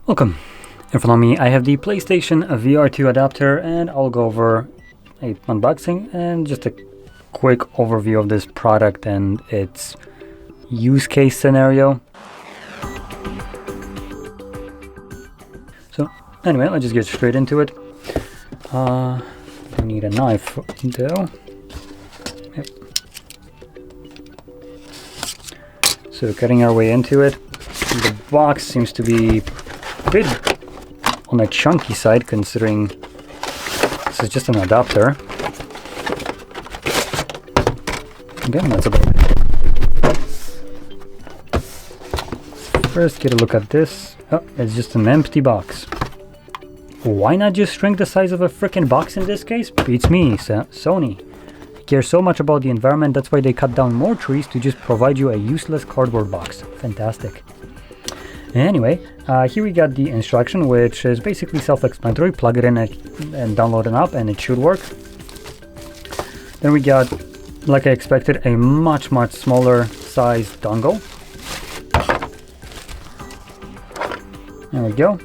Welcome. In front of me I have the PlayStation VR2 adapter, and I'll go over a unboxing and just a quick overview of this product and its use case scenario. So anyway, let's just get straight into it. I need a knife though. Yep. So cutting our way into it. The box seems to be a bit on the chunky side, considering this is just an adapter. Again, that's about it. First, get a look at this. Oh, it's just an empty box. Why not just shrink the size of a freaking box in this case? Beats me, Sony. They care so much about the environment, that's why they cut down more trees to just provide you a useless cardboard box. Fantastic. Anyway, here we got the instruction, which is basically self-explanatory. Plug it in and download an app and it should work. Then we got, like I expected, a much smaller size dongle. There we go.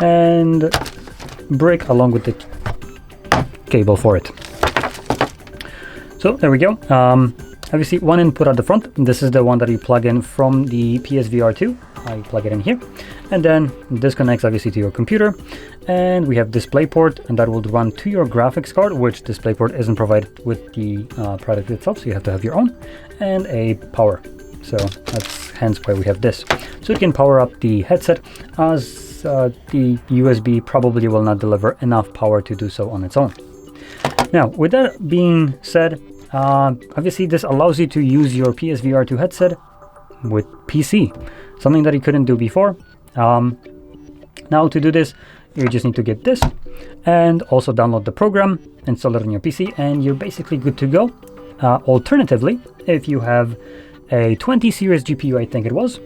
And brick along with the cable for it. So there we go. Obviously one input at the front. This is the one that you plug in from the PSVR2. I plug it in here, and then this connects obviously to your computer, and we have DisplayPort, and that will run to your graphics card, which DisplayPort isn't provided with the product itself, so you have to have your own, and a power. So that's hence why we have this. So it can power up the headset, as the USB probably will not deliver enough power to do so on its own. Now, with that being said, obviously this allows you to use your PSVR2 headset with PC, something that you couldn't do before. Now to do this, you just need to get this and also download the program, install it on your PC, and you're basically good to go. Alternatively, if you have a 20 series GPU, I think it was,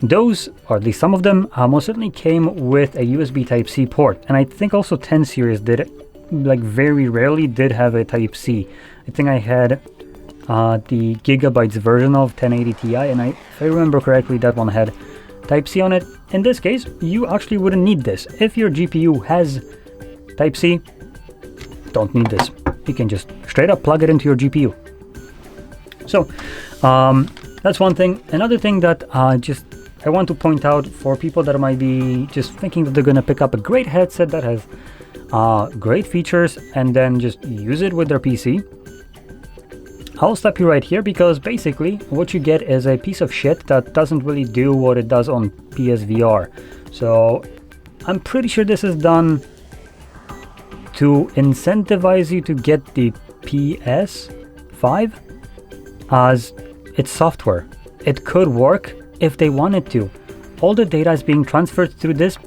those, or at least some of them, most certainly came with a USB Type-C port, and I think also 10 series did, like very rarely did have a Type-C. I think I had the gigabytes version of 1080 Ti, and if I remember correctly, that one had Type-C on it. In this case, you actually wouldn't need this. If your GPU has Type-C, don't need this. You can just straight up plug it into your GPU. So that's one thing. Another thing that I want to point out for people that might be just thinking that they're going to pick up a great headset that has great features and then just use it with their PC. I'll stop you right here, because basically what you get is a piece of shit that doesn't really do what it does on PSVR. So I'm pretty sure this is done to incentivize you to get the PS5, as it's software. It could work if they wanted to. All the data is being transferred through this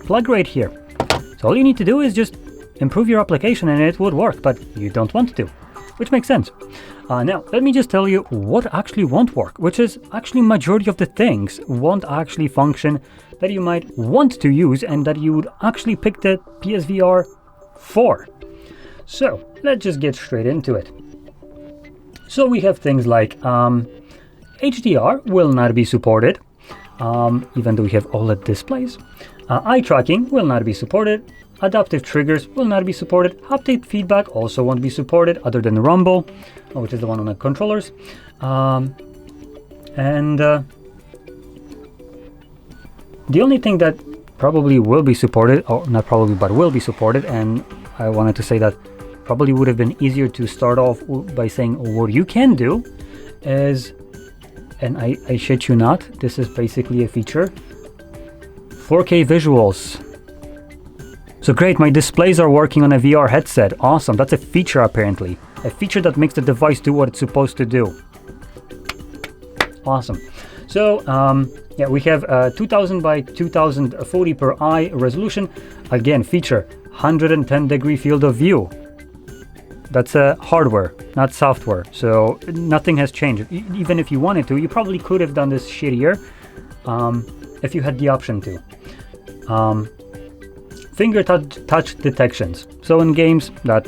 plug right here. So all you need to do is just improve your application and it would work, but you don't want to, which makes sense. Now, let me just tell you what actually won't work, which is actually majority of the things won't actually function that you might want to use and that you would actually pick the PSVR for. So let's just get straight into it. So we have things like HDR will not be supported, even though we have OLED displays. Eye tracking will not be supported. Adaptive triggers will not be supported. Haptic feedback also won't be supported, other than Rumble, which is the one on the controllers. The only thing that probably will be supported, or not probably, but will be supported, and I wanted to say that probably would have been easier to start off by saying what you can do is, and I shit you not, this is basically a feature, 4K visuals. So great, my displays are working on a VR headset. Awesome, that's a feature apparently. A feature that makes the device do what it's supposed to do. Awesome. So yeah, we have 2000 by 2040 per eye resolution. Again, feature 110 degree field of view. That's hardware, not software. So nothing has changed. Even if you wanted to, you probably could have done this shittier if you had the option to. Finger touch detections. So in games that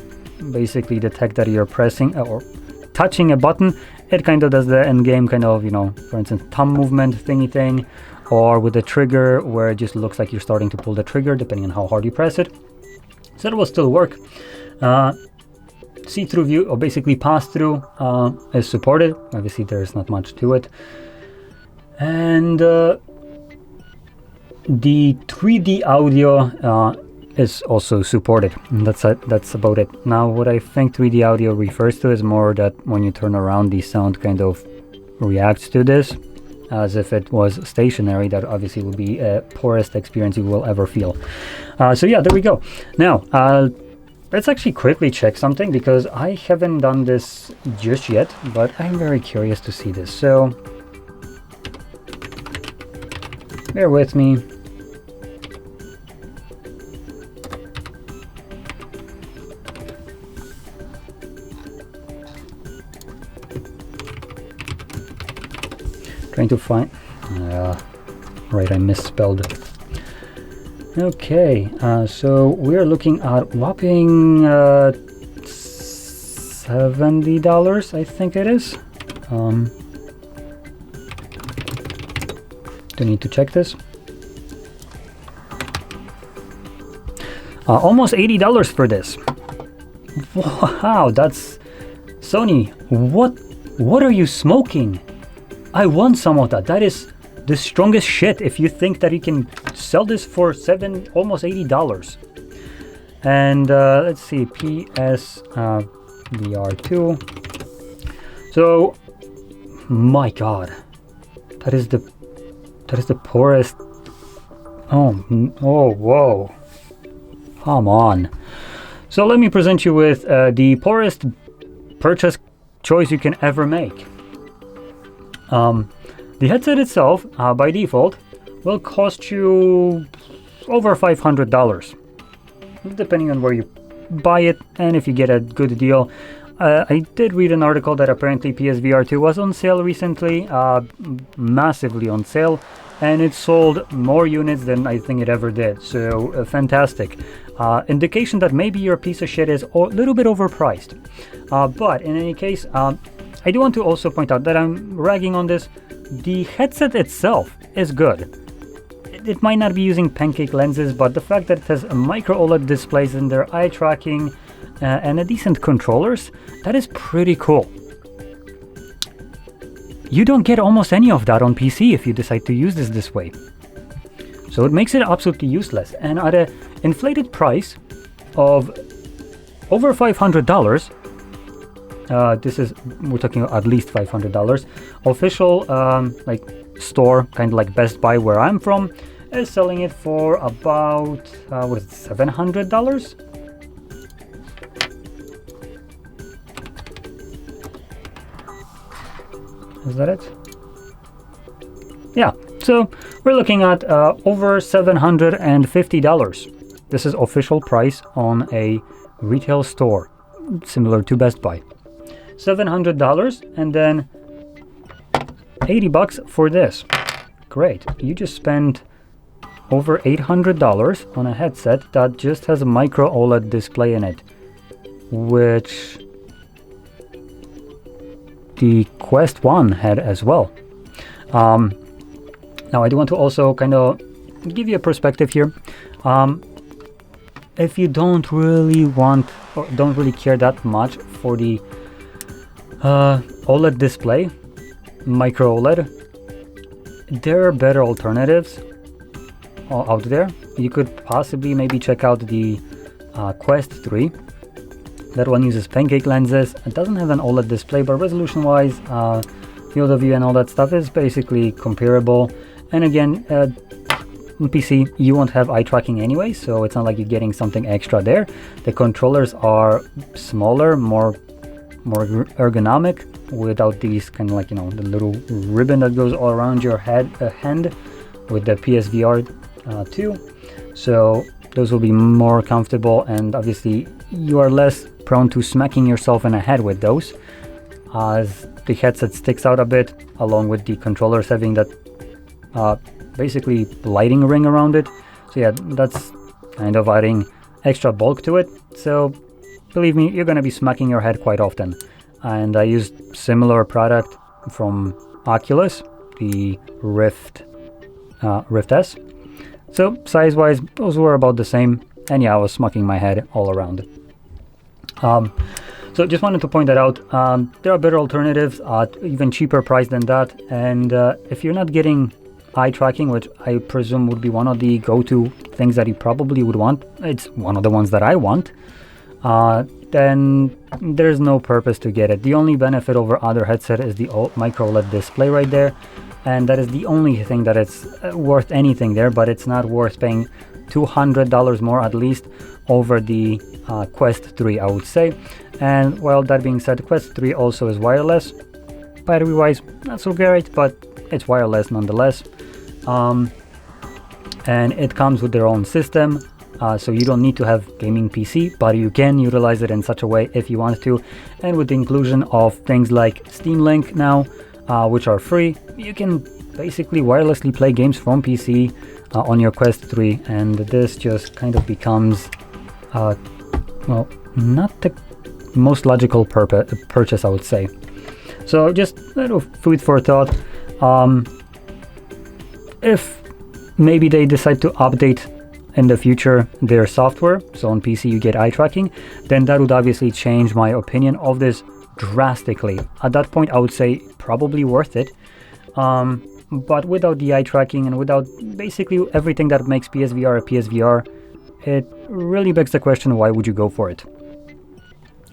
basically detect that you're pressing or touching a button, it kind of does the end game kind of, you know, for instance, thumb movement thingy thing, or with the trigger where it just looks like you're starting to pull the trigger depending on how hard you press it. So it will still work. See-through view, or basically pass-through, is supported. Obviously there's not much to it. And the 3D audio is also supported. And that's about it. Now what I think 3D audio refers to is more that when you turn around, the sound kind of reacts to this as if it was stationary. That obviously will be a poorest experience you will ever feel. So yeah, there we go. Now let's actually quickly check something, because I haven't done this just yet, but I'm very curious to see this. So bear with me. Trying to find, right, I misspelled. Okay, so we're looking at whopping $70, I think it is. Do need to check this. Almost $80 for this. Wow, that's Sony. What are you smoking? I want some of that. That is the strongest shit if you think that you can sell this for almost $80. And let's see, PS VR2. So my god, that is the poorest. Oh whoa, come on. So let me present you with the poorest purchase choice you can ever make. The headset itself, by default, will cost you over $500, depending on where you buy it and if you get a good deal. I did read an article that apparently PSVR2 was on sale recently, massively on sale, and it sold more units than I think it ever did. So fantastic. Indication that maybe your piece of shit is a little bit overpriced. But in any case, I do want to also point out that I'm ragging on this. The headset itself is good. It might not be using pancake lenses, but the fact that it has a micro OLED displays in there, eye tracking, and a decent controllers, that is pretty cool. You don't get almost any of that on PC if you decide to use this way. So it makes it absolutely useless. And at an inflated price of over $500, we're talking at least $500. Official like store, kind of like Best Buy where I'm from, is selling it for about what is it, $700? Is that it? Yeah, so we're looking at over $750. This is official price on a retail store similar to Best Buy. $700, and then $80 for this. Great, you just spent over $800 on a headset that just has a micro OLED display in it, which the Quest 1 had as well. Now I do want to also kind of give you a perspective here. If you don't really want or don't really care that much for the OLED display, micro OLED, there are better alternatives out there. You could possibly maybe check out the Quest 3. That one uses pancake lenses. It doesn't have an OLED display, but resolution wise, field of view and all that stuff is basically comparable. And again, on PC you won't have eye tracking anyway, so it's not like you're getting something extra there. The controllers are smaller, more ergonomic, without these kind of like, you know, the little ribbon that goes all around your hand with the PSVR 2. So those will be more comfortable, and obviously you are less prone to smacking yourself in the head with those, as the headset sticks out a bit, along with the controllers having that basically lighting ring around it. So yeah, that's kind of adding extra bulk to it. So believe me, you're going to be smacking your head quite often. and I used similar product from Oculus, the Rift S. So size-wise, those were about the same, and yeah, I was smacking my head all around. So just wanted to point that out. There are better alternatives at even cheaper price than that, and if you're not getting eye tracking, which I presume would be one of the go-to things that you probably would want, it's one of the ones that I want, then there's no purpose to get it. The only benefit over other headset is the micro LED display right there, and that is the only thing that it's worth anything there, but it's not worth paying $200 more at least over the Quest 3, I would say. And well, that being said, Quest 3 also is wireless. Battery wise, not so great, but it's wireless nonetheless. And it comes with their own system, so you don't need to have gaming PC, but you can utilize it in such a way if you want to. And with the inclusion of things like Steam Link now, which are free, you can basically wirelessly play games from PC on your Quest 3, and this just kind of becomes well, not the most logical purchase, I would say. So just a little food for thought. If maybe they decide to update in the future their software, so on PC you get eye tracking, then that would obviously change my opinion of this drastically. At that point I would say probably worth it, but without the eye tracking and without basically everything that makes PSVR a PSVR, it really begs the question, why would you go for it?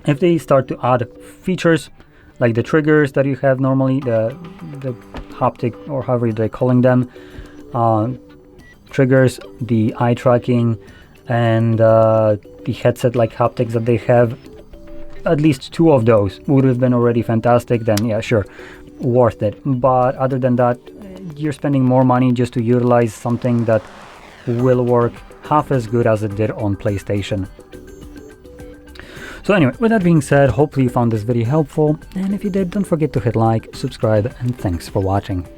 If they start to add features like the triggers that you have normally, the haptic, or however they're calling them, triggers, the eye tracking, and the headset like haptics that they have, at least 2 of those would have been already fantastic, then yeah, sure, worth it. But other than that, you're spending more money just to utilize something that will work half as good as it did on PlayStation. So anyway, with that being said, hopefully you found this video helpful, and if you did, don't forget to hit like, subscribe, and thanks for watching.